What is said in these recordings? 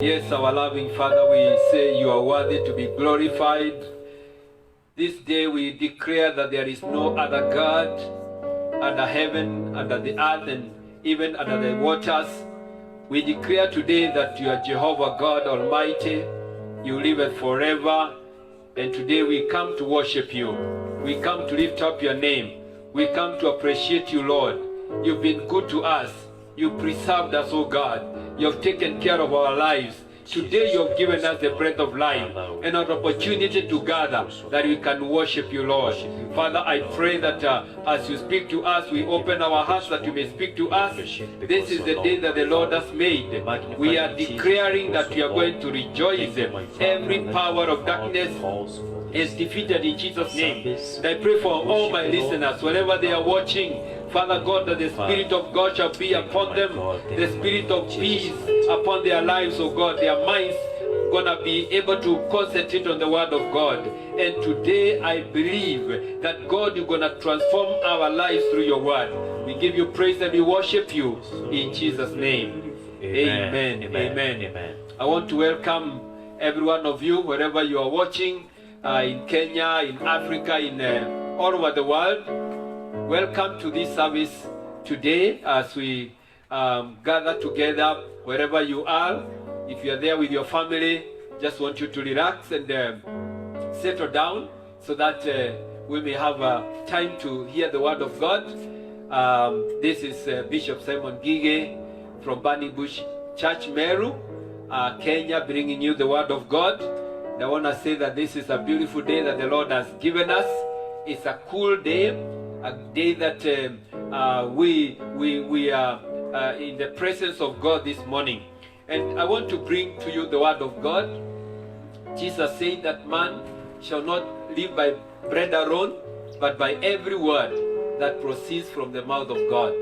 Yes, our loving Father, we say you are worthy to be glorified. This day we declare that there is no other God under heaven, under the earth, and even under the waters. We declare today that you are Jehovah God Almighty. You live forever. And today we come to worship you. We come to lift up your name. We come to appreciate you, Lord. You've been good to us. You preserved us, oh God. You have taken care of our lives. Today you have given us the breath of life and an opportunity to gather that we can worship you, Lord. Father, I pray that as you speak to us, we open our hearts that you may speak to us. This is the day that the Lord has made. We are declaring that we are going to rejoice. Every power of darkness is defeated in Jesus' name. And I pray for all my listeners, wherever they are watching, Father God, that the Spirit of God shall be upon them, the Spirit of peace upon their lives, oh God, their minds gonna be able to concentrate on the Word of God. And today I believe that God, you're gonna transform our lives through your Word. We give you praise and we worship you in Jesus' name. Amen. Amen. Amen. I want to welcome every one of you, wherever you are watching, in Kenya, in Africa, in all over the world. Welcome to this service today as we gather together wherever you are. If you are there with your family, just want you to relax and settle down so that we may have time to hear the word of God. This is Bishop Simon Gige from Burning Bush Church, Meru, Kenya, bringing you the word of God. And I want to say that this is a beautiful day that the Lord has given us. It's a cool day, a day that we are in the presence of God this morning. And I want to bring to you the word of God. Jesus said that man shall not live by bread alone, but by every word that proceeds from the mouth of God.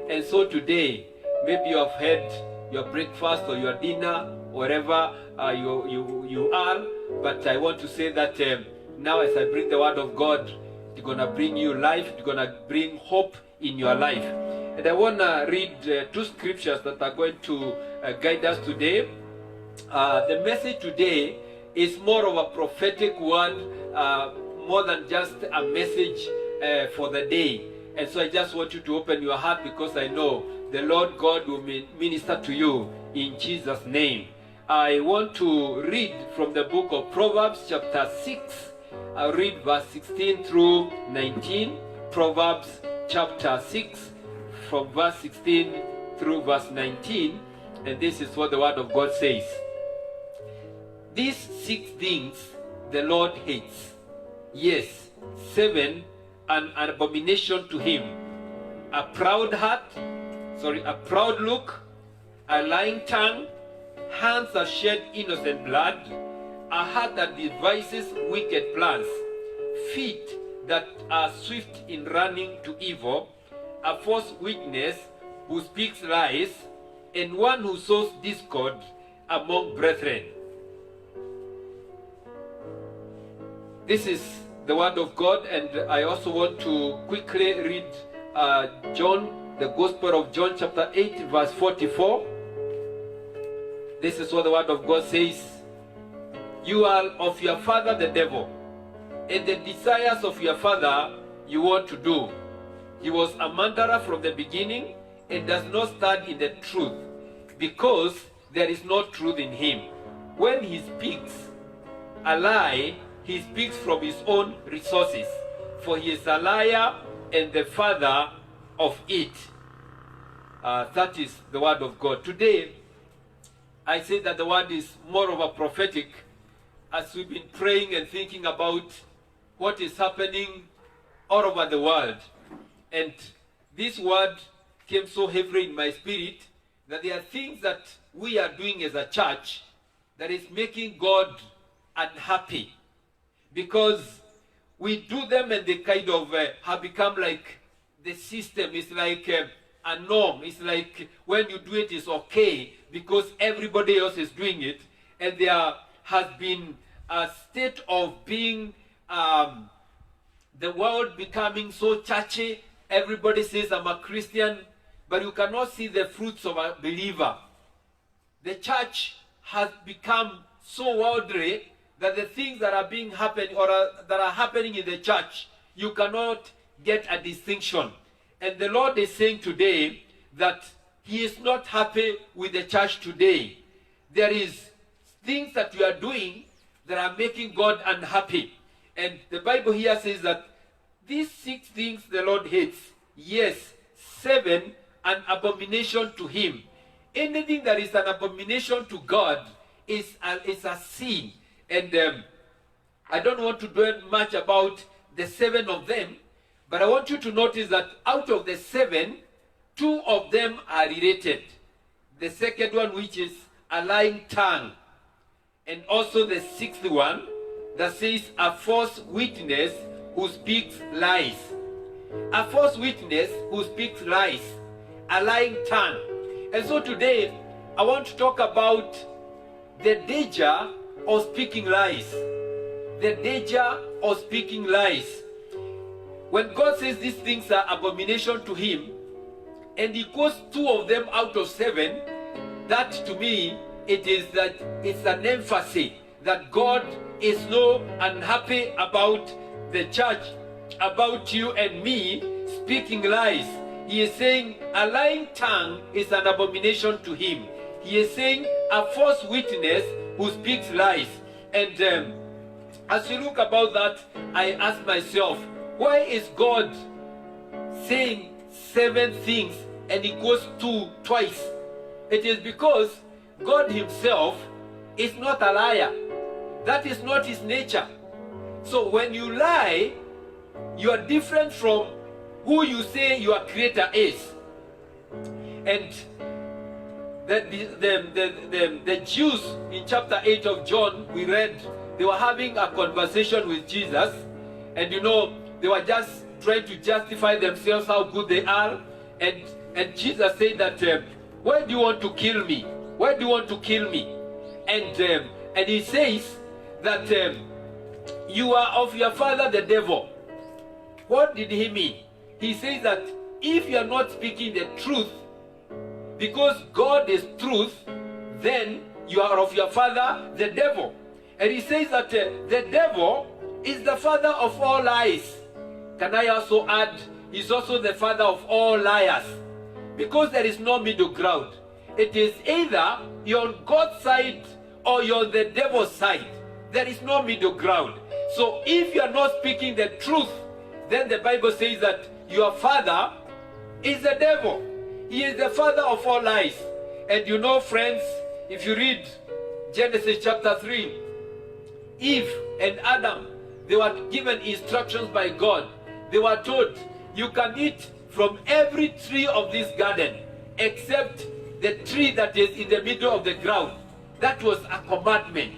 And so today, maybe you have had your breakfast or your dinner, wherever you are, but I want to say that now as I bring the word of God, it's going to bring you life, it's going to bring hope in your life. And I want to read two scriptures that are going to guide us today. The message today is more of a prophetic word, more than just a message for the day. And so I just want you to open your heart, because I know the Lord God will minister to you in Jesus' name. I want to read from the book of Proverbs chapter 6. I'll read verse 16 through 19. Proverbs chapter 6 from verse 16 through verse 19. And this is what the word of God says. These 6 things the Lord hates. Yes, 7 an abomination to him. A proud look, a lying tongue, hands that shed innocent blood, a heart that devises wicked plans, feet that are swift in running to evil, a false witness who speaks lies, and one who sows discord among brethren. This is the word of God, and I also want to quickly read John, the Gospel of John chapter 8 verse 44. This is what the word of God says. You are of your father the devil, and the desires of your father you want to do. He was a murderer from the beginning and does not stand in the truth, because there is no truth in him. When he speaks a lie, he speaks from his own resources, for he is a liar and the father of it. That is the word of God. Today, I say that the word is more of a prophetic, as we've been praying and thinking about what is happening all over the world. And this word came so heavily in my spirit that there are things that we are doing as a church that is making God unhappy, because we do them and they kind of have become like the system. It's like a norm. It's like when you do it, it's okay because everybody else is doing it. And there has been a state of being the world becoming so churchy. Everybody says, I'm a Christian. but you cannot see the fruits of a believer. The church has become so worldly that the things that are being happening or that are happening in the church, you cannot get a distinction. And the Lord is saying today that He is not happy with the church today. There is things that you are doing that are making God unhappy. And the Bible here says that these 6 things the Lord hates. Yes, 7 an abomination to Him. Anything that is an abomination to God is a sin. And I don't want to dwell much about the 7 of them, but I want you to notice that out of the 7, 2 of them are related. The second one, which is a lying tongue, and also the 6th one that says a false witness who speaks lies. A false witness who speaks lies, a lying tongue. And so today I want to talk about the danger of speaking lies. The danger of speaking lies. When God says these things are abomination to Him, and He quotes 2 of them out of 7, that to me, it's an emphasis that God is so unhappy about the church, about you and me speaking lies. He is saying a lying tongue is an abomination to Him. He is saying a false witness who speaks lies. And as you look about that, I ask myself, why is God saying 7 things and He goes 2 twice? It is because God Himself is not a liar. That is not His nature. So when you lie, you are different from who you say your Creator is. And the Jews in chapter 8 of John, we read, they were having a conversation with Jesus, and they were just trying to justify themselves how good they are. And Jesus said that, why do you want to kill me? Why do you want to kill me? And He says that you are of your father the devil. What did He mean? He says that if you are not speaking the truth, because God is truth, then you are of your father the devil. And He says that the devil is the father of all lies. Can I also add, He's also the father of all liars. Because there is no middle ground. It is either you're on God's side or you're on the devil's side. There is no middle ground. So if you are not speaking the truth, then the Bible says that your father is the devil. He is the father of all lies. And friends, if you read Genesis chapter 3, Eve and Adam, they were given instructions by God. They were told, you can eat from every tree of this garden except the tree that is in the middle of the ground. That was a commandment.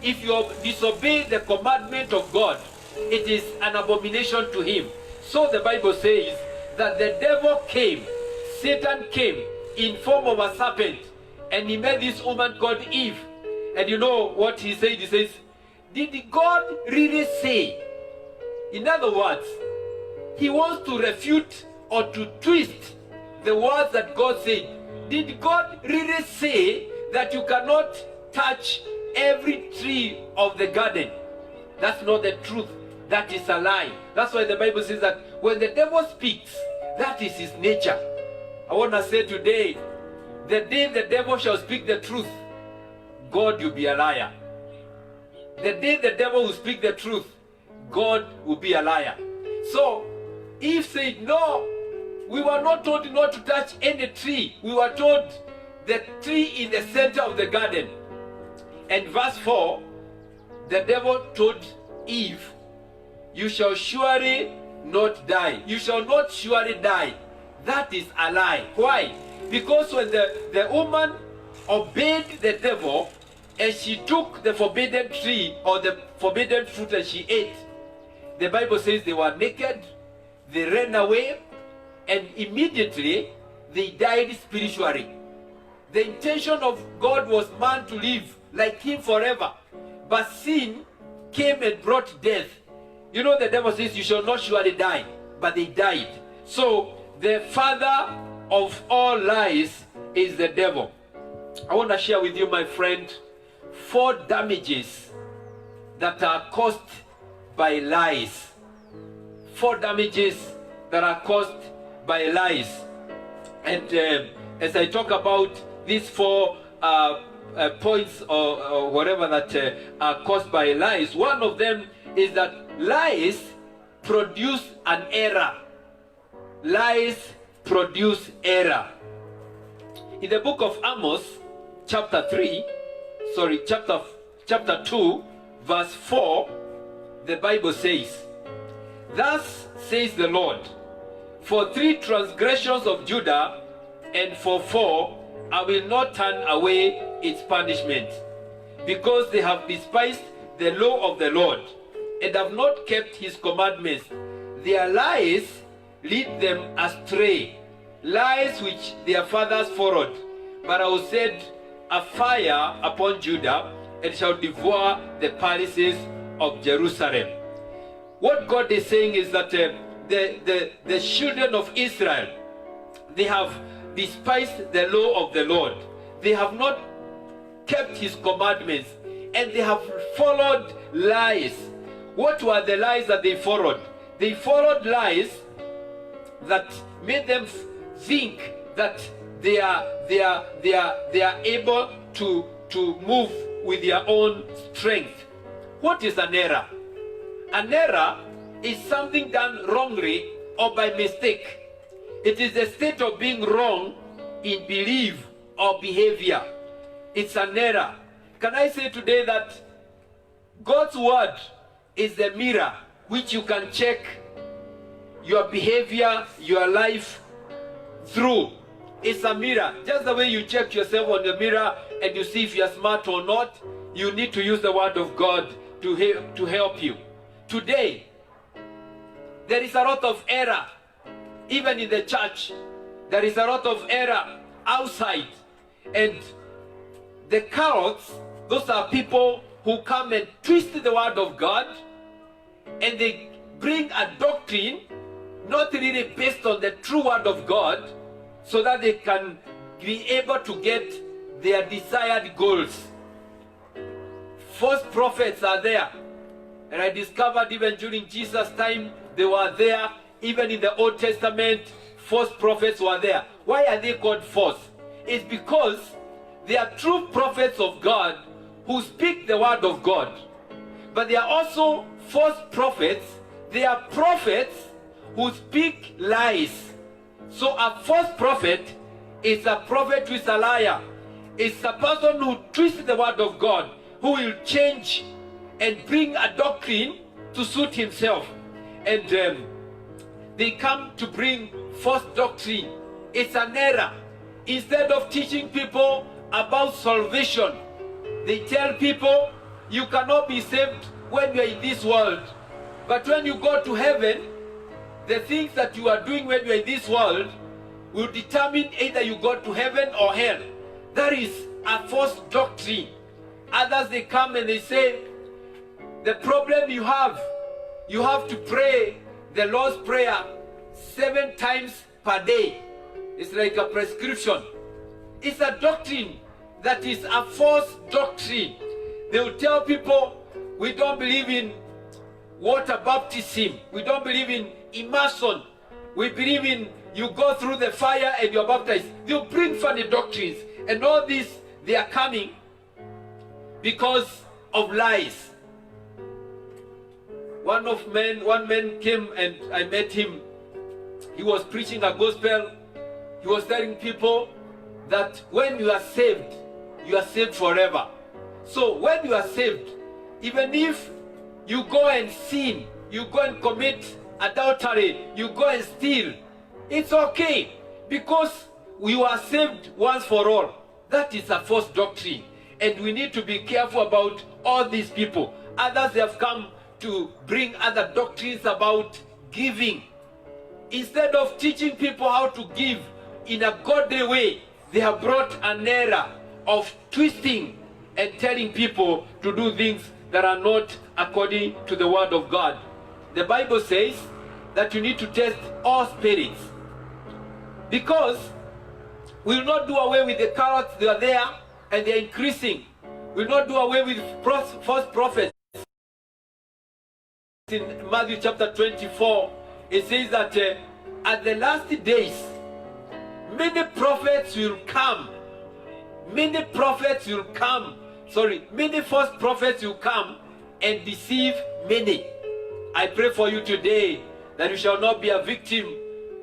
If you disobey the commandment of God, it is an abomination to Him. So the Bible says that the devil came, Satan came in form of a serpent, and he met this woman called Eve. And you know what he said? He says, did God really say? In other words, he wants to refute or to twist the words that God said. Did God really say that you cannot touch every tree of the garden? That's not the truth. That is a lie. That's why the Bible says that when the devil speaks, that is his nature. I want to say today, the day the devil shall speak the truth, God will be a liar. The day the devil will speak the truth, God will be a liar. So, Eve said, no, we were not told not to touch any tree. We were told the tree in the center of the garden. And verse 4, the devil told Eve, you shall surely not die. You shall not surely die. That is a lie. Why? Because when the woman obeyed the devil and she took the forbidden tree or the forbidden fruit and she ate, the Bible says they were naked, they ran away, and immediately they died spiritually. The intention of God was man to live like Him forever. But sin came and brought death. You know, the devil says you shall not surely die, but they died. So the father of all lies is the devil. I want to share with you, my friend, 4 damages that are caused by lies. 4 damages that are caused by lies. And as I talk about these 4 points or whatever that are caused by lies, one of them is that lies produce an error. Lies produce error. In the book of Amos, chapter 2, verse 4, the Bible says, "Thus says the Lord, for 3 transgressions of Judah, and for 4, I will not turn away its punishment, because they have despised the law of the Lord, and have not kept his commandments. Their lies lead them astray, lies which their fathers followed. But I will set a fire upon Judah, and shall devour the palaces of Jerusalem." What God is saying is that the children of Israel, they have despised the law of the Lord. They have not kept his commandments, and they have followed lies. What were the lies that they followed? They followed lies that made them think that they are able to move with their own strength. What is an error? An error is something done wrongly or by mistake. It is a state of being wrong in belief or behavior. It's an error. Can I say today that God's word is the mirror which you can check your behavior, your life through. It's a mirror. Just the way you check yourself on the mirror and you see if you're smart or not, you need to use the word of God to help you. Today, there is a lot of error. Even in the church, there is a lot of error outside. And the cults, those are people who come and twist the word of God, and they bring a doctrine not really based on the true word of God, so that they can be able to get their desired goals. False prophets are there, and I discovered even during Jesus' time they were there. Even in the Old Testament, false prophets were there. Why are they called false? It's because they are true prophets of God who speak the word of God. But they are also false prophets. They are prophets who speak lies. So a false prophet is a prophet who is a liar. It's a person who twists the word of God, who will change and bring a doctrine to suit himself. And they come to bring false doctrine. It's an error. Instead of teaching people about salvation, they tell people you cannot be saved when you are in this world. But when you go to heaven, the things that you are doing when you are in this world will determine either you go to heaven or hell. That is a false doctrine. Others, they come and they say, the problem you have to pray the Lord's Prayer 7 times per day. It's like a prescription. It's a doctrine that is a false doctrine. They will tell people, we don't believe in water baptism. We don't believe in immersion. We believe in you go through the fire and you're baptized. They'll bring funny doctrines. And all this, they are coming because of lies. One man came and I met him. He was preaching a gospel. He was telling people that when you are saved forever. So when you are saved, even if you go and sin, you go and commit adultery, you go and steal, it's okay, because you are saved once for all. That is a false doctrine, and we need to be careful about all these people. Others have come to bring other doctrines about giving. Instead of teaching people how to give in a godly way, they have brought an error of twisting and telling people to do things that are not according to the word of God. The Bible says that you need to test all spirits, because We will not do away with the carrots. They are there and they are increasing. We will not do away with false prophets. In Matthew chapter 24, it says that at the last days, many prophets will come. Many prophets will come. Many false prophets will come and deceive many. I pray for you today that you shall not be a victim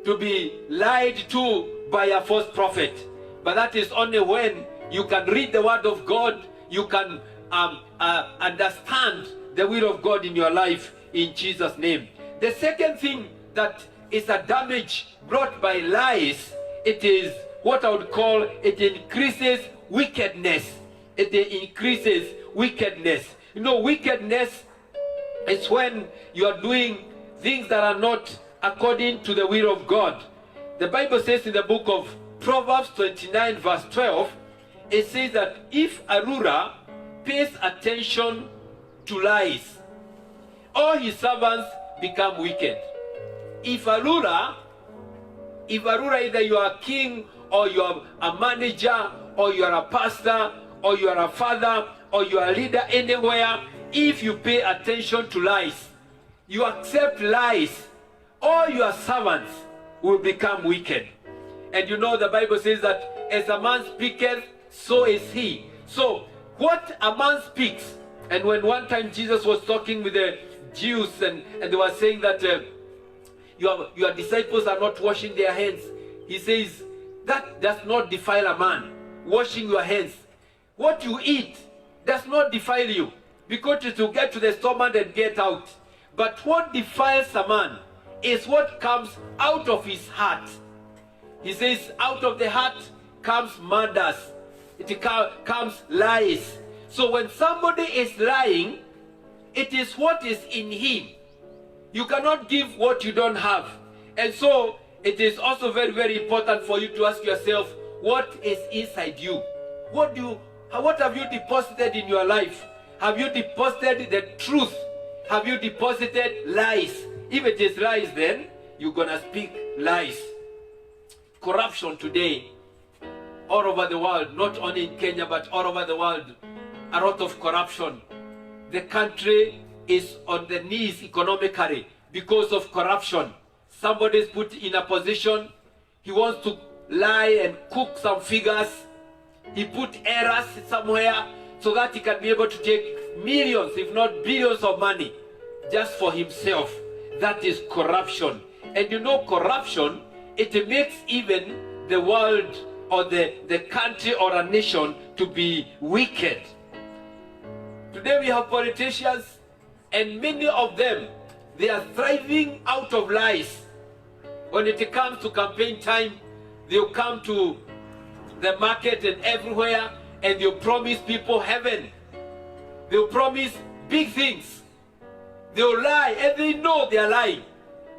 to be lied to by a false prophet. But that is only when you can read the word of God, you can understand the will of God in your life in Jesus' name. The second thing that is a damage brought by lies, it is what I would call, it increases wickedness. It increases wickedness. You know, wickedness is when you are doing things that are not according to the will of God. The Bible says in the book of Proverbs 29 verse 12, it says that if a ruler pays attention to lies, all his servants become wicked. If a ruler, either you are a king or you are a manager or you are a pastor or you are a father or you are a leader anywhere, if you pay attention to lies, you accept lies, all your servants will become wicked. And you know the Bible says that as a man speaketh, so is he. So what a man speaks, and when one time Jesus was talking with the Jews and they were saying that your disciples are not washing their hands, he says that does not defile a man, washing your hands. What you eat does not defile you, because it will get to the stomach and get out. But what defiles a man is what comes out of his heart. He says out of the heart comes murders, it comes lies. So when somebody is lying, it is what is in him. You cannot give what you don't have. And so it is also very, very important for you to ask yourself, what is inside you? What have you deposited in your life? Have you deposited the truth? Have you deposited lies? If it is lies, then you're gonna speak lies. Corruption today, all over the world, not only in Kenya, but all over the world, a lot of corruption. The country is on the knees economically because of corruption. Somebody is put in a position, he wants to lie and cook some figures. He put errors somewhere so that he can be able to take millions, if not billions of money just for himself. That is corruption. And you know, corruption, it makes even the world or the country or a nation to be wicked. Today we have politicians, and many of them, they are thriving out of lies. When it comes to campaign time, they'll come to the market and everywhere, and they'll promise people heaven. They'll promise big things. They'll lie, and they know they are lying.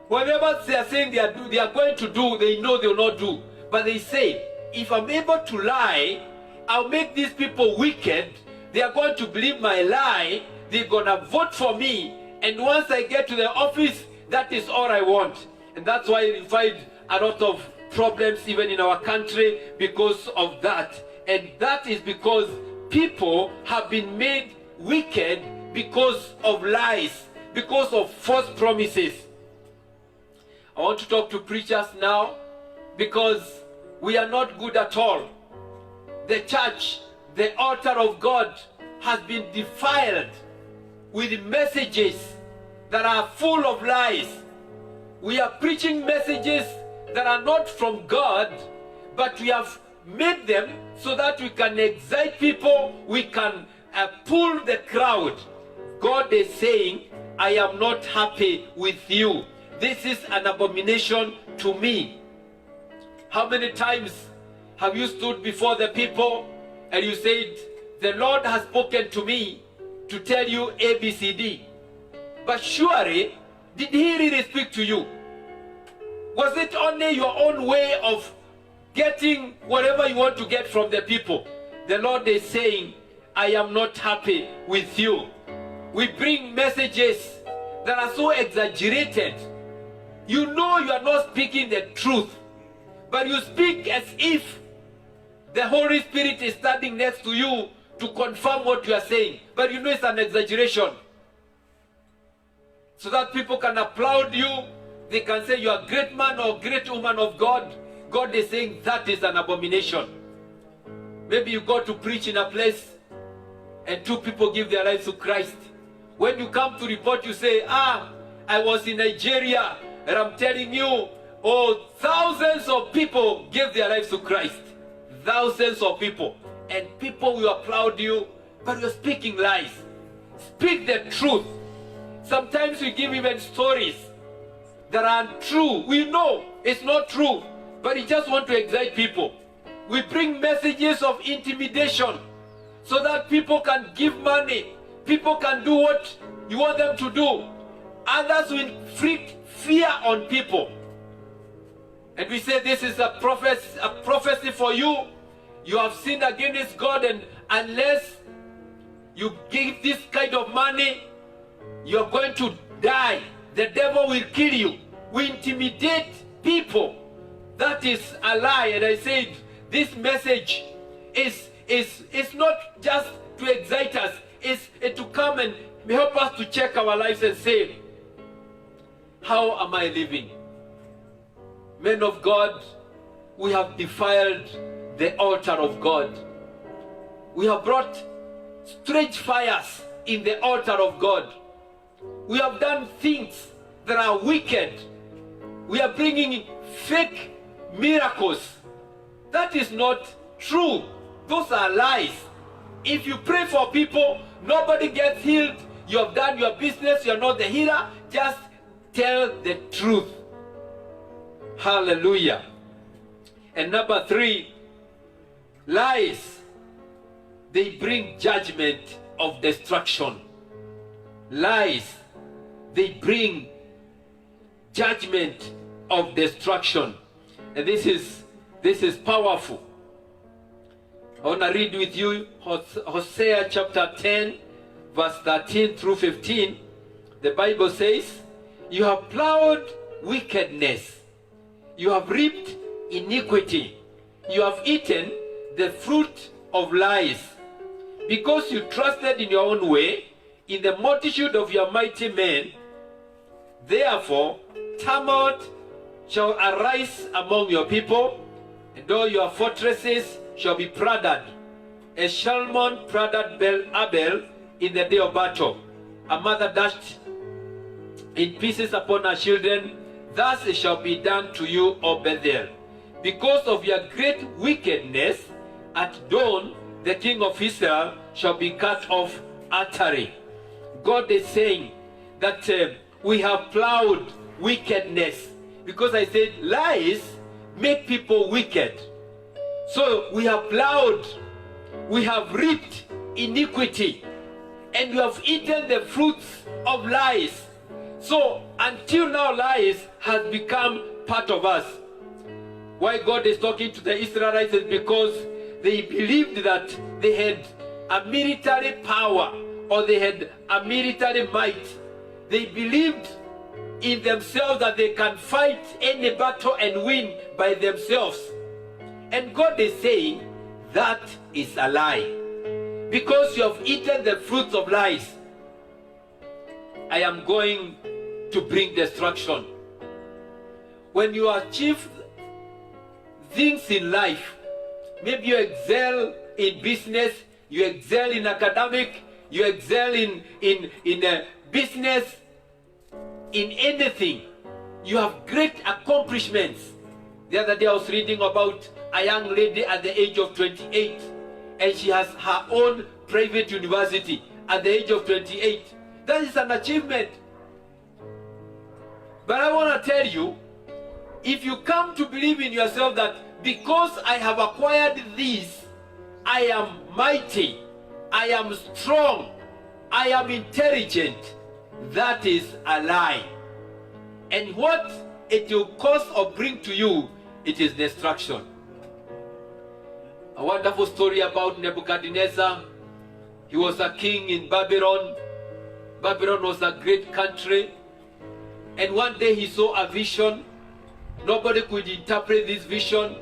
Whatever they are saying they are going to do, they know they will not do. But they say, if I'm able to lie, I'll make these people wicked. They are going to believe my lie. They're going to vote for me. And once I get to the office, that is all I want. And that's why you find a lot of problems even in our country because of that. And that is because people have been made wicked because of lies, because of false promises. I want to talk to preachers now because we are not good at all. The church, the altar of God, has been defiled with messages that are full of lies. We are preaching messages that are not from God, but we have made them so that we can excite people, we can pull the crowd. God is saying, I am not happy with you. This is an abomination to me. How many times have you stood before the people and you said, the Lord has spoken to me to tell you A, B, C, D. But surely, did he really speak to you? Was it only your own way of getting whatever you want to get from the people? The Lord is saying, I am not happy with you. We bring messages that are so exaggerated. You know you are not speaking the truth, but you speak as if The Holy Spirit is standing next to you to confirm what you are saying. But you know it's an exaggeration. So that people can applaud you. They can say you are a great man or great woman of God. God is saying that is an abomination. Maybe you go to preach in a place and 2 people give their lives to Christ. When you come to report, you say, I was in Nigeria, and I'm telling you, thousands of people gave their lives to Christ. Thousands of people. And people will applaud you, but you're speaking lies. Speak the truth. Sometimes we give even stories that are untrue. We know it's not true, but we just want to excite people. We bring messages of intimidation so that people can give money. People can do what you want them to do. Others will inflict fear on people. And we say this is a prophecy for you. You have sinned against God, and unless you give this kind of money, you're going to die. The devil will kill you. We intimidate people. That is a lie. And I said, this message is not just to excite us. It's to come and help us to check our lives and say, how am I living? Men of God, we have defiled the altar of God. We have brought strange fires in the altar of God. We have done things that are wicked. We are bringing fake miracles. That is not true. Those are lies. If you pray for people, nobody gets healed. You have done your business. You are not the healer. Just tell the truth. Hallelujah. And number 3, lies. They bring judgment of destruction. Lies. They bring judgment of destruction. And this is powerful. I want to read with you Hosea chapter 10, verse 13 through 15. The Bible says, you have plowed wickedness. You have reaped iniquity. You have eaten the fruit of lies. Because you trusted in your own way, in the multitude of your mighty men, therefore tumult shall arise among your people, and all your fortresses shall be plundered. As Shalmon plundered Abel in the day of battle, a mother dashed in pieces upon her children, thus it shall be done to you, O Bethel. Because of your great wickedness, at dawn the king of Israel shall be cut off utterly. God is saying that we have plowed wickedness. Because I said lies make people wicked. So we have plowed, we have reaped iniquity, and we have eaten the fruits of lies. So until now, lies has become part of us. Why God is talking to the Israelites is because they believed that they had a military power, or they had a military might. They believed in themselves that they can fight any battle and win by themselves. And God is saying that is a lie. Because you have eaten the fruits of lies, I am going to bring destruction. When you achieve things in life, maybe you excel in business, you excel in academic, you excel in business, in anything, you have great accomplishments. The other day I was reading about a young lady at the age of 28, and she has her own private university at the age of 28. That is an achievement. But I want to tell you, if you come to believe in yourself that because I have acquired this, I am mighty, I am strong, I am intelligent, that is a lie. And what it will cause or bring to you, it is destruction. A wonderful story about Nebuchadnezzar. He was a king in Babylon. Babylon was a great country. And one day he saw a vision. Nobody could interpret this vision.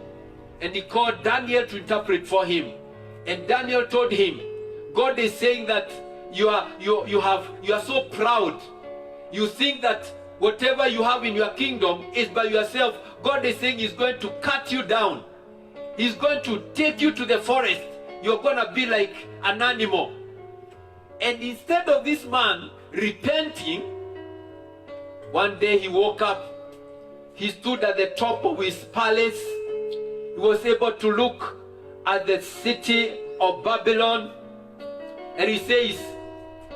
And he called Daniel to interpret for him. And Daniel told him, God is saying that you are so proud. You think that whatever you have in your kingdom is by yourself. God is saying he's going to cut you down. He's going to take you to the forest. You're going to be like an animal. And instead of this man repenting, one day he woke up. He stood at the top of his palace. He was able to look at the city of Babylon. And he says,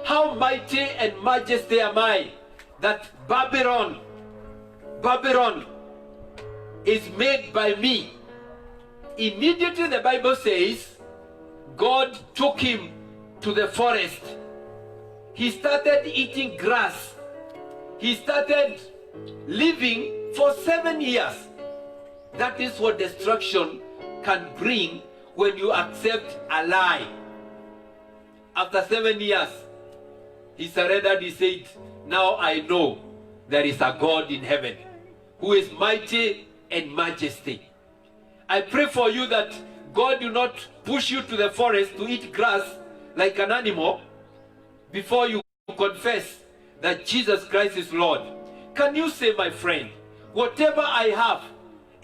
how mighty and majesty am I that Babylon is made by me. Immediately the Bible says, God took him to the forest. He started eating grass. He started living for 7 years. That is what destruction can bring when you accept a lie. After 7 years, he surrendered. He said, now I know there is a God in heaven who is mighty and majesty. I pray for you that God do not push you to the forest to eat grass like an animal before you confess that Jesus Christ is Lord. Can you say, my friend, whatever I have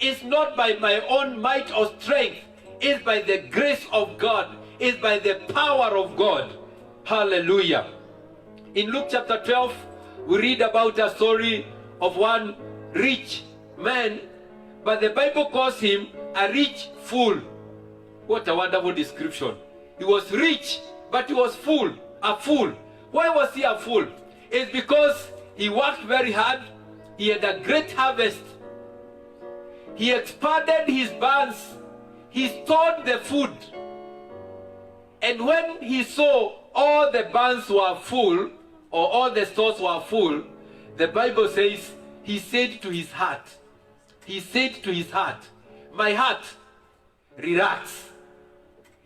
is not by my own might or strength, is by the grace of God, is by the power of God. Hallelujah. In Luke chapter 12, we read about a story of one rich man, but the Bible calls him a rich fool. What a wonderful description. He was rich, but he was full, a fool. Why was he a fool? It's because he worked very hard. He had a great harvest. He expanded his barns. He stored the food. And when he saw all the barns were full, or all the stores were full, the Bible says, he said to his heart, my heart, relax.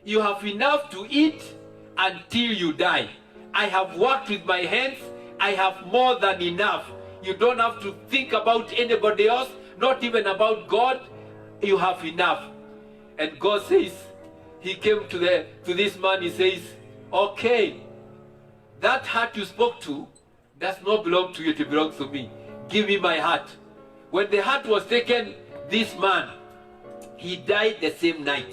You have enough to eat until you die. I have worked with my hands. I have more than enough. You don't have to think about anybody else, not even about God. You have enough. And God says, he came to this man, he says, okay, that heart you spoke to does not belong to you, it belongs to me. Give me my heart. When the heart was taken, this man, he died the same night.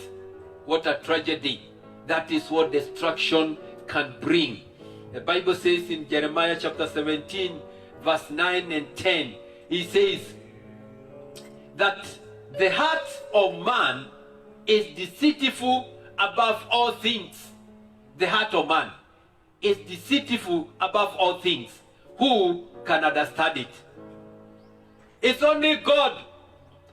What a tragedy. That is what destruction can bring. The Bible says in Jeremiah chapter 17, verse 9 and 10, he says that the heart of man is deceitful above all things. The heart of man is deceitful above all things. Who can understand it? It's only God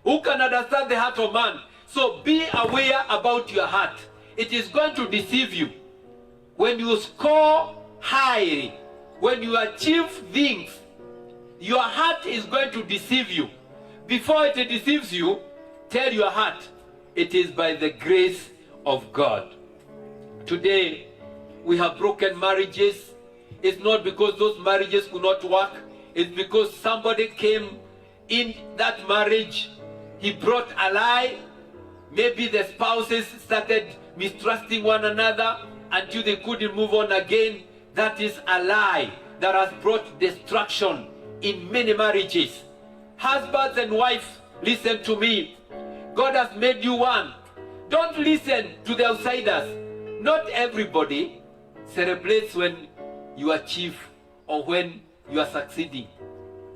who can understand the heart of man. So be aware about your heart. It is going to deceive you. When you score high, when you achieve things, your heart is going to deceive you. Before it deceives you, tell your heart, it is by the grace of God. Today, we have broken marriages. It's not because those marriages could not work. It's because somebody came in that marriage. He brought a lie. Maybe the spouses started mistrusting one another until they couldn't move on again. That is a lie that has brought destruction in many marriages. Husbands and wives, listen to me. God has made you one. Don't listen to the outsiders. Not everybody celebrates when you achieve or when you are succeeding.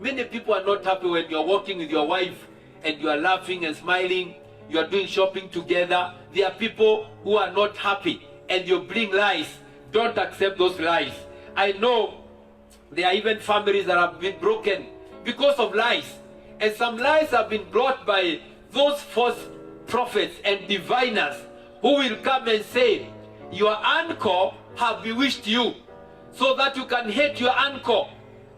Many people are not happy when you are walking with your wife and you are laughing and smiling. You are doing shopping together. There are people who are not happy and you bring lies. Don't accept those lies. I know there are even families that have been broken because of lies. And some lies have been brought by those false prophets and diviners who will come and say, your uncle have bewitched you so that you can hate your uncle.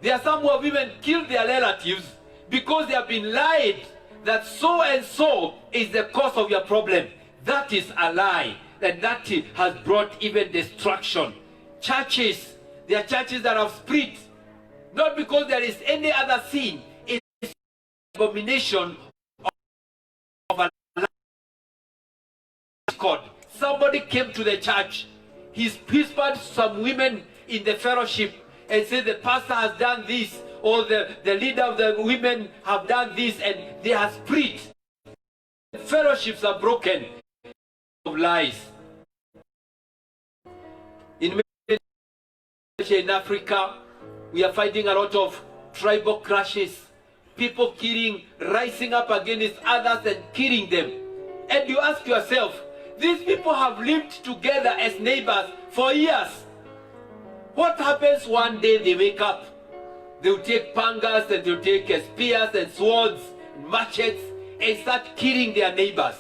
There are some who have even killed their relatives because they have been lied that so and so is the cause of your problem. That is a lie, and that has brought even destruction. Churches, there are churches that have split, not because there is any other sin. It's abomination of a somebody came to the church. He whispered to some women in the fellowship and said the pastor has done this, or the leader of the women have done this, and they have split. Fellowships are broken of lies. In Africa, we are fighting a lot of tribal clashes. People killing, rising up against others and killing them. And you ask yourself, these people have lived together as neighbors for years. What happens one day they wake up? They'll take pangas and they'll take spears and swords and machetes and start killing their neighbors.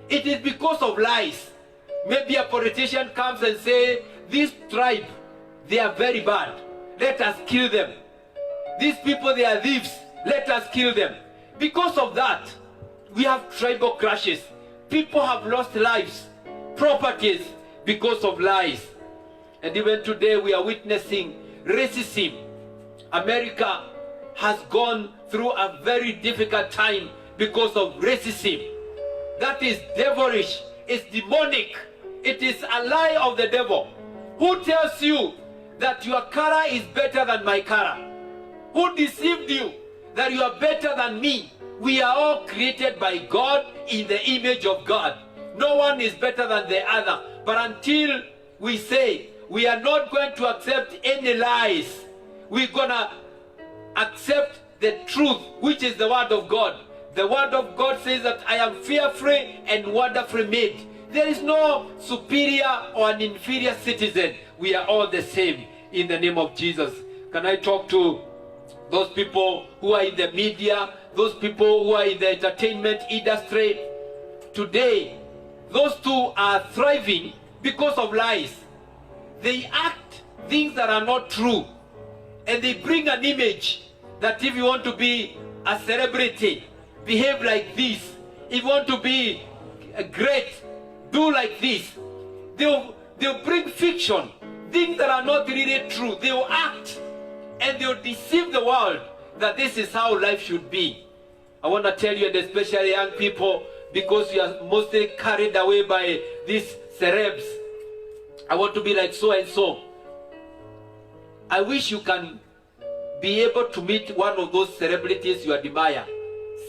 It is because of lies. Maybe a politician comes and says, this tribe, they are very bad. Let us kill them. These people, they are thieves. Let us kill them. Because of that, we have tribal clashes. People have lost lives, properties, because of lies. And even today we are witnessing racism. America has gone through a very difficult time because of racism. That is devilish. It's demonic. It is a lie of the devil. Who tells you that your color is better than my color? Who deceived you that you are better than me? We are all created by God in the image of God. No one is better than the other. But until we say we are not going to accept any lies, we're going to accept the truth, which is the word of God. The word of God says that I am fearfully and wonderfully made. There is no superior or an inferior citizen. We are all the same in the name of Jesus. Can I talk to those people who are in the media, those people who are in the entertainment industry? Today, those two are thriving because of lies. They act things that are not true. And they bring an image that if you want to be a celebrity, behave like this. If you want to be great, do like this. They'll bring fiction, things that are not really true. They'll act and they'll deceive the world that this is how life should be. I want to tell you, and especially young people, because you are mostly carried away by these celebs. I want to be like so and so. I wish you can be able to meet one of those celebrities you admire.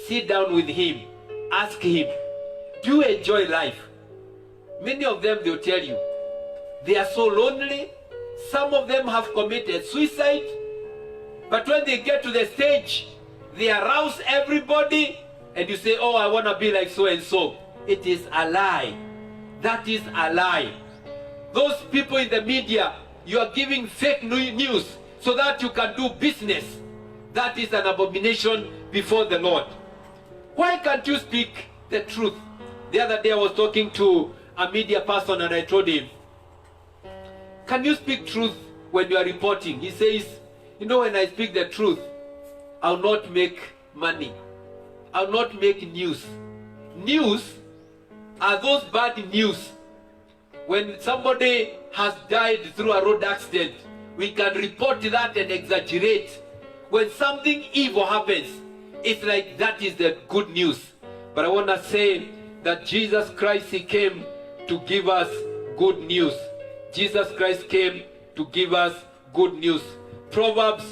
Sit down with him. Ask him, do you enjoy life? Many of them, they'll tell you, they are so lonely. Some of them have committed suicide. But when they get to the stage, they arouse everybody. And you say, oh, I want to be like so and so. It is a lie. That is a lie. Those people in the media, you are giving fake news so that you can do business. That is an abomination before the Lord. Why can't you speak the truth? The other day I was talking to a media person and I told him, can you speak truth when you are reporting? He says, you know, when I speak the truth, I'll not make money. I'll not make news. News are those bad news. When somebody has died through a road accident, we can report that and exaggerate. When something evil happens, it's like that is the good news. But I want to say that Jesus Christ, He came to give us good news. Jesus Christ came to give us good news. Proverbs,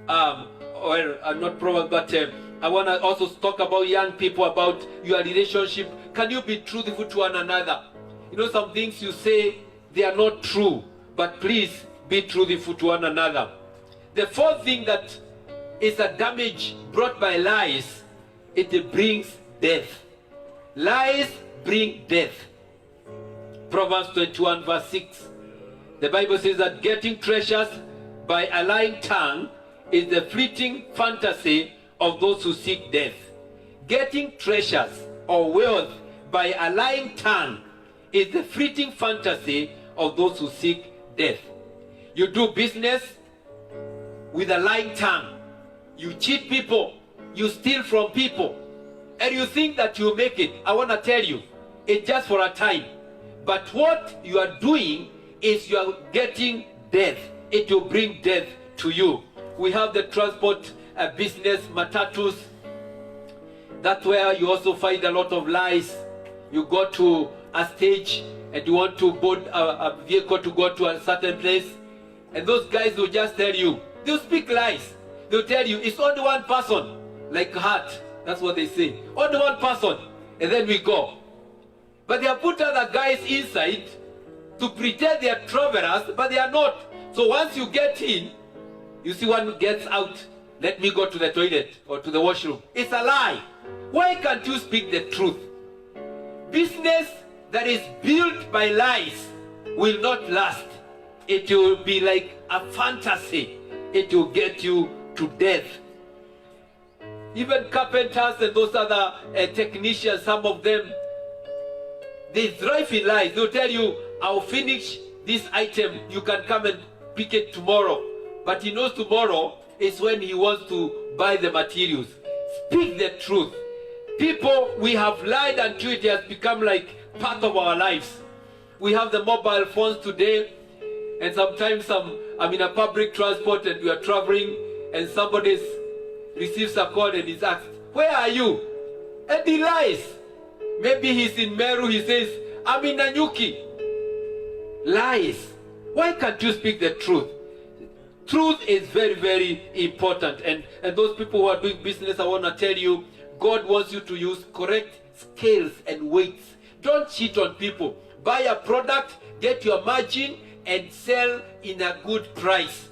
not Proverbs, but I want to also talk about young people, about your relationship. Can you be truthful to one another? You know, some things you say, they are not true, but please be truthful to one another. The fourth thing that is a damage brought by lies, it brings death. Lies bring death. Proverbs 21 verse 6. The Bible says that getting treasures by a lying tongue is the fleeting fantasy of those who seek death. Getting treasures or wealth by a lying tongue is the fleeting fantasy of those who seek death. You do business with a lying tongue. You cheat people. You steal from people. And you think that you make it. I want to tell you, it's just for a time. But what you are doing is you are getting death. It will bring death to you. We have the transport business, matatus. That's where you also find a lot of lies. You go to a stage and you want to board a vehicle to go to a certain place, and those guys will just tell you, they'll speak lies. They'll tell you, it's only one person, like heart. That's what they say. Only one person, and then we go. But they have put other guys inside to pretend they are travelers, but they are not. So once you get in, you see one gets out. Let me go to the toilet or to the washroom. It's a lie. Why can't you speak the truth? Business that is built by lies will not last. It will be like a fantasy. It will get you to death. Even carpenters and those other technicians, some of them, they thrive in lies. They'll tell you, I'll finish this item. You can come and pick it tomorrow. But he knows tomorrow is when he wants to buy the materials. Speak the truth. People, we have lied until it has become like part of our lives. We have the mobile phones today, and sometimes I'm in a public transport and we are traveling, and somebody receives a call and is asked, where are you? And he lies. Maybe he's in Meru, he says, I'm in Nanyuki. Lies. Why can't you speak the truth? Truth is very, very important. And those people who are doing business, I want to tell you, God wants you to use correct scales and weights. Don't cheat on people. Buy a product, get your margin, and sell in a good price.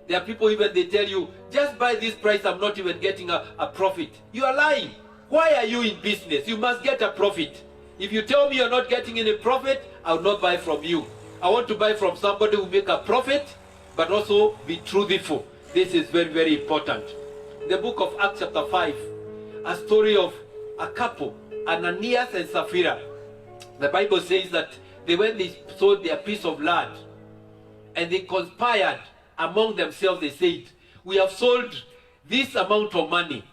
There are people even, they tell you, just buy this price, I'm not even getting a profit. You are lying. Why are you in business? You must get a profit. If you tell me you're not getting any profit, I will not buy from you. I want to buy from somebody who make a profit, but also be truthful. This is very, very important. The book of Acts chapter 5, a story of a couple, Ananias and Sapphira. The Bible says that they sold their piece of land, and they conspired among themselves. They said, we have sold this amount of money.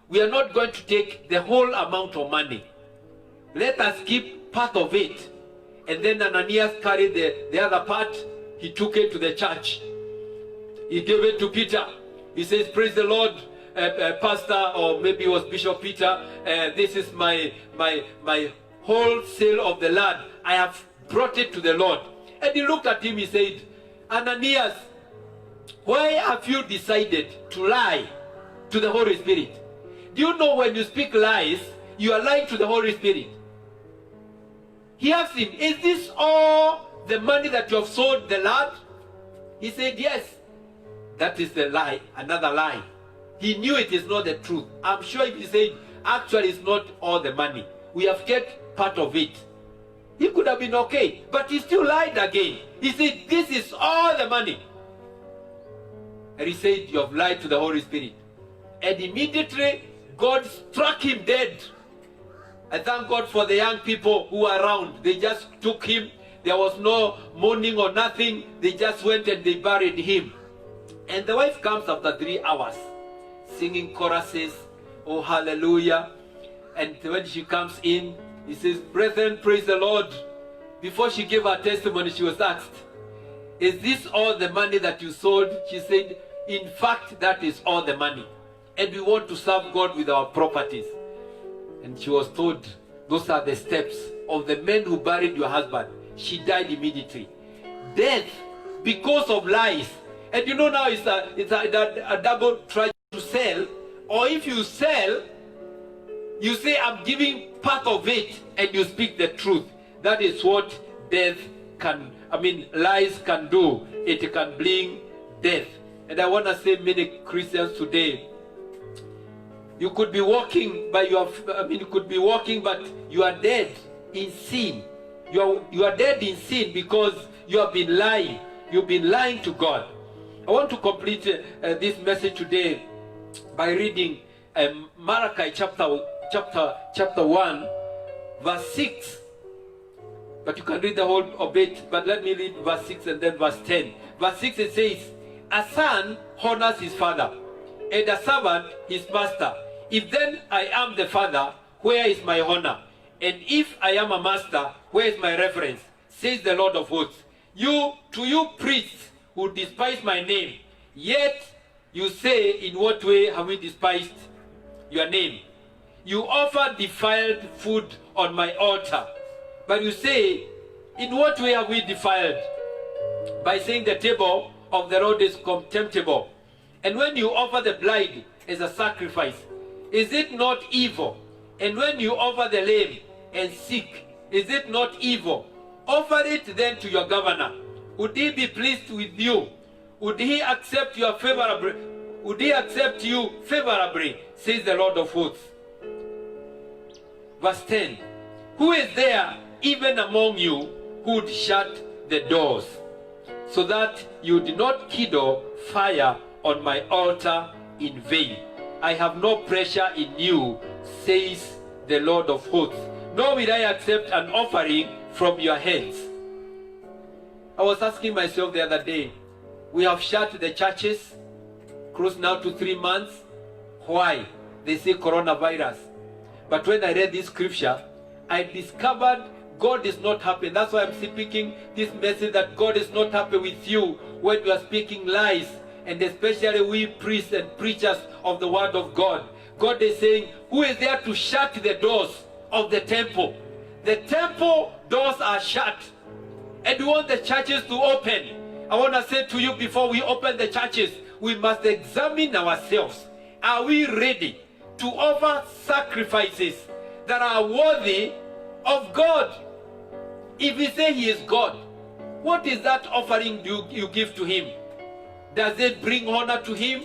We are not going to take the whole amount of money. Let us keep part of it. And then Ananias carried the other part. He took it to the church. He gave it to Peter. He says, praise the Lord, Pastor, or maybe it was Bishop Peter. This is my whole sale of the land. I have brought it to the Lord. And he looked at him, he said, Ananias, why have you decided to lie to the Holy Spirit? Do you know when you speak lies, you are lying to the Holy Spirit? He asked him, is this all the money that you have sold the land? He said, yes. That is the lie, another lie. He knew it is not the truth. I'm sure if he said, actually it's not all the money, we have kept part of it, he could have been okay. But he still lied again. He said, this is all the money. And he said, you have lied to the Holy Spirit. And immediately, God struck him dead. I thank God for the young people who are around. They just took him. There was no mourning or nothing. They just went and they buried him. And the wife comes after 3 hours, singing choruses, oh hallelujah. And when she comes in, he says, brethren, praise the Lord. Before she gave her testimony, she was asked, is this all the money that you sold? She said, in fact, that is all the money. And we want to serve God with our properties. And she was told, those are the steps of the men who buried your husband. She died immediately. Death because of lies. And you know now it's a double try to sell. Or if you sell, you say, I'm giving part of it, and you speak the truth. That is what death lies can do. It can bring death. And I want to say, many Christians today, you could be walking, but you could be walking, but you are dead in sin. You are dead in sin because you have been lying. You've been lying to God. I want to complete this message today by reading Malachi chapter 1, verse 6. But you can read the whole of it, but let me read verse 6 and then verse 10. Verse 6, it says, a son honors his father, and a servant his master. If then I am the father, where is my honor? And if I am a master, where is my reverence? Says the Lord of hosts. To you priests who despise my name, yet you say, in what way have we despised your name? You offer defiled food on my altar. But you say, in what way have we defiled? By saying the table of the Lord is contemptible. And when you offer the blind as a sacrifice, is it not evil? And when you offer the lame and sick, is it not evil? Offer it then to your governor. Would he be pleased with you? Would he accept you favorably? Would he accept you favorably? Says the Lord of hosts. Verse 10. Who is there even among you who would shut the doors, so that you do not kindle fire on my altar in vain? I have no pleasure in you, says the Lord of hosts, nor will I accept an offering from your hands. I was asking myself the other day, we have shut the churches, close now to 3 months. Why? They say coronavirus. But when I read this scripture, I discovered God is not happy. That's why I'm speaking this message, that God is not happy with you when you are speaking lies, and especially we priests and preachers of the word of God. God is saying, who is there to shut the doors of the temple? The temple doors are shut, and we want the churches to open. I want to say to you, before we open the churches, we must examine ourselves. Are we ready to offer sacrifices that are worthy of God? If we say he is God, what is that offering you give to him? Does it bring honor to him?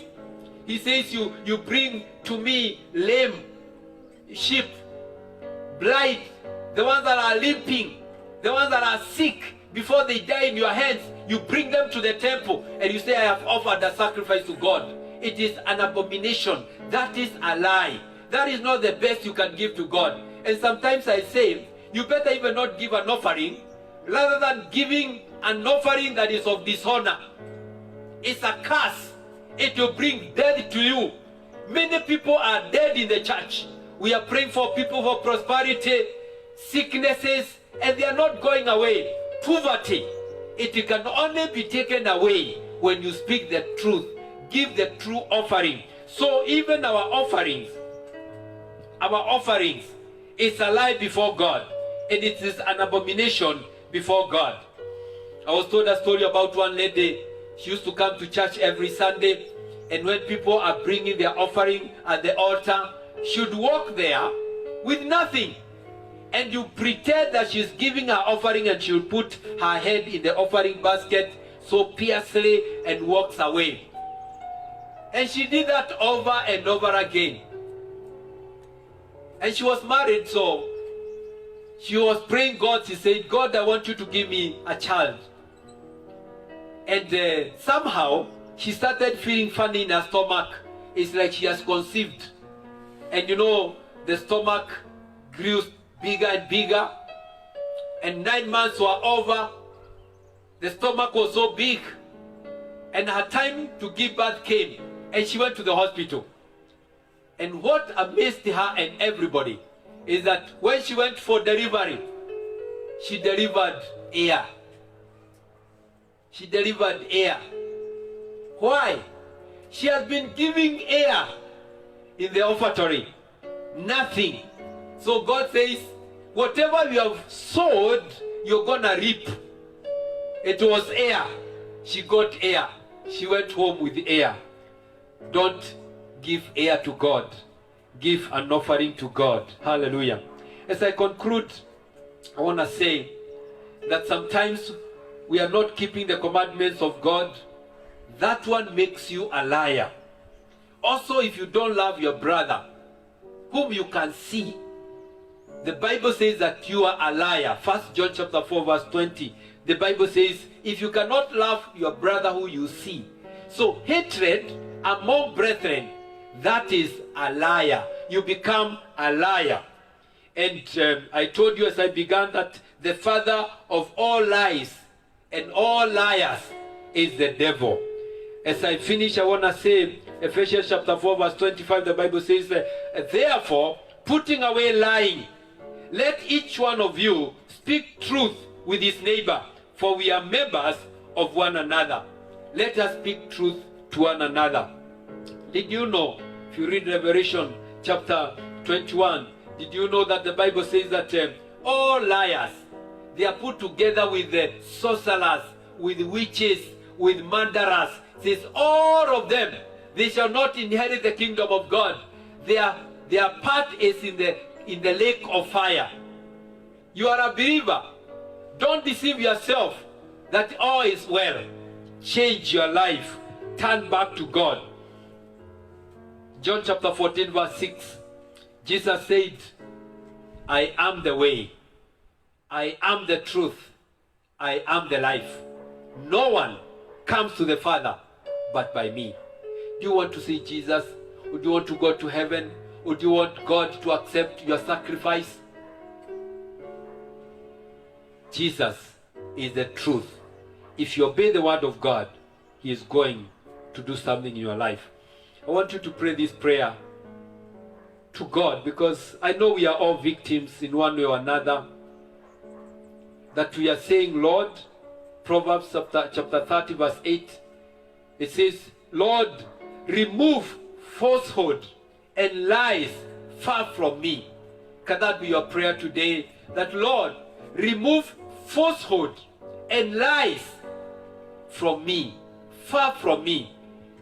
He says you bring to me lame sheep, blind, the ones that are limping, the ones that are sick, before they die in your hands, you bring them to the temple and you say, I have offered a sacrifice to God. It is an abomination. That is a lie. That is not the best you can give to God. And sometimes I say, you better even not give an offering, rather than giving an offering that is of dishonor. It's a curse. It will bring death to you. Many people are dead in the church. We are praying for people for prosperity, sicknesses, and they are not going away. Poverty, it can only be taken away when you speak the truth. Give the true offering. So even our offerings is a lie before God, and it is an abomination before God. I was told a story about one lady. She used to come to church every Sunday, and when people are bringing their offering at the altar, she would walk there with nothing, and you pretend that she's giving her offering, and she would put her head in the offering basket so piously and walks away. And she did that over and over again. And she was married, so she was praying God. She said, God, I want you to give me a child. And somehow she started feeling funny in her stomach. It's like she has conceived. And you know, the stomach grew bigger and bigger. And 9 months were over. The stomach was so big. And her time to give birth came. And she went to the hospital. And what amazed her and everybody is that when she went for delivery, she delivered air. She delivered air. Why? She has been giving air in the offertory. Nothing. So God says, whatever you have sowed, you're gonna reap. It was air. She got air. She went home with air. Don't give air to God. Give an offering to God. Hallelujah. As I conclude, I want to say that sometimes we are not keeping the commandments of God. That one makes you a liar. Also, if you don't love your brother, whom you can see, the Bible says that you are a liar. 1 John chapter 4 verse 20. The Bible says, if you cannot love your brother who you see. So hatred among brethren, that is a liar. You become a liar. And I told you as I began that the father of all lies and all liars is the devil. As I finish, I want to say, Ephesians chapter 4 verse 25, the Bible says, therefore, putting away lying, let each one of you speak truth with his neighbor, for we are members of one another. Let us speak truth to one another. Did you know, if you read Revelation chapter 21, did you know that the Bible says that all liars They are put together with the sorcerers, with witches, with murderers. Says all of them, they shall not inherit the kingdom of God. Their part is in the lake of fire. You are a believer. Don't deceive yourself that all is well. Change your life. Turn back to God. John chapter 14 verse 6. Jesus said, I am the way. I am the truth. I am the life. No one comes to the Father but by me. Do you want to see Jesus? Or do you want to go to heaven? Or do you want God to accept your sacrifice? Jesus is the truth. If you obey the word of God, He is going to do something in your life. I want you to pray this prayer to God, because I know we are all victims in one way or another. That we are saying, Lord, Proverbs chapter 30 verse 8, it says, Lord, remove falsehood and lies far from me. Can that be your prayer today? That, Lord, remove falsehood and lies from me, far from me.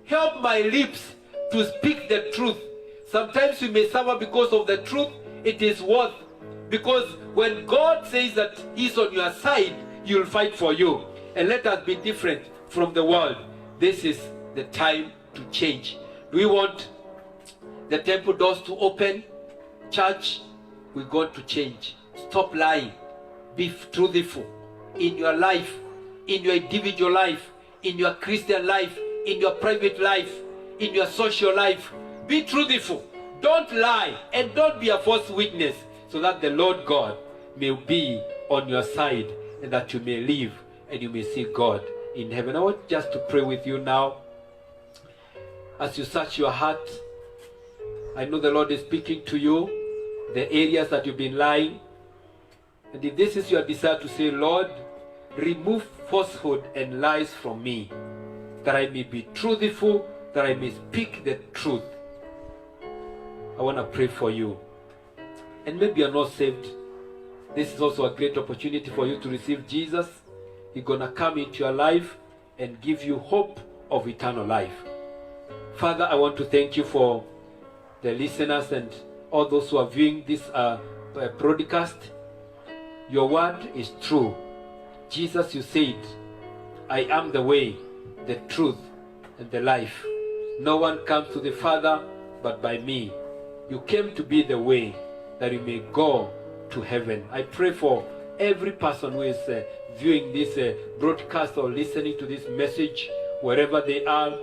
Help my lips to speak the truth. Sometimes we may suffer because of the truth it is worth. Because when God says that He's on your side, He'll fight for you. And let us be different from the world. This is the time to change. Do we want the temple doors to open? Church, we're going to change. Stop lying. Be truthful in your life, in your individual life, in your Christian life, in your private life, in your social life. Be truthful. Don't lie and don't be a false witness, so that the Lord God may be on your side and that you may live and you may see God in heaven. I want just to pray with you now. As you search your heart, I know the Lord is speaking to you, the areas that you've been lying. And if this is your desire to say, Lord, remove falsehood and lies from me, that I may be truthful, that I may speak the truth, I want to pray for you. And maybe you're not saved. This is also a great opportunity for you to receive Jesus. He's going to come into your life and give you hope of eternal life. Father, I want to thank you for the listeners and all those who are viewing this broadcast. Your word is true. Jesus, you said, I am the way, the truth, and the life. No one comes to the Father but by me. You came to be the way that you may go to heaven. I pray for every person who is viewing this broadcast or listening to this message, wherever they are.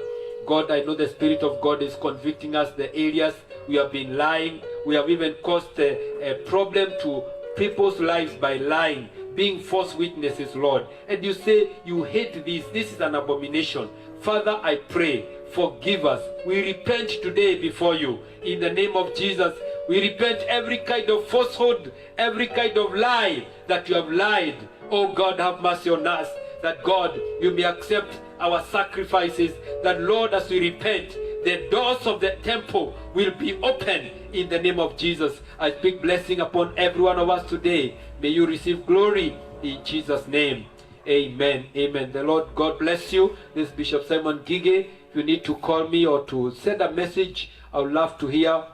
God, I know the Spirit of God is convicting us the areas we have been lying. We have even caused a problem to people's lives by lying, being false witnesses, Lord. And you say you hate this. This is an abomination. Father, I pray, forgive us. We repent today before you. In the name of Jesus, we repent every kind of falsehood, every kind of lie that you have lied. Oh God, have mercy on us. That God, you may accept our sacrifices. That Lord, as we repent, the doors of the temple will be open in the name of Jesus. I speak blessing upon every one of us today. May you receive glory in Jesus' name. Amen. Amen. The Lord God bless you. This is Bishop Simon Gige. If you need to call me or to send a message, I would love to hear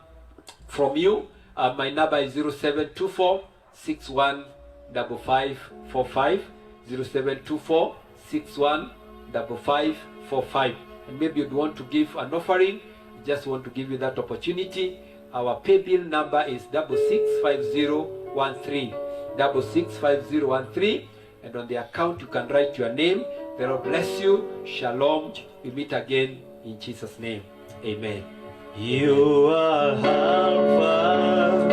from you. My number is 0724 61 5545. 0724 61 5545. And maybe you'd want to give an offering. Just want to give you that opportunity. Our pay bill number is 665013. 665013. And on the account you can write your name. The Lord bless you. Shalom. We meet again in Jesus' name. Amen. You are Alpha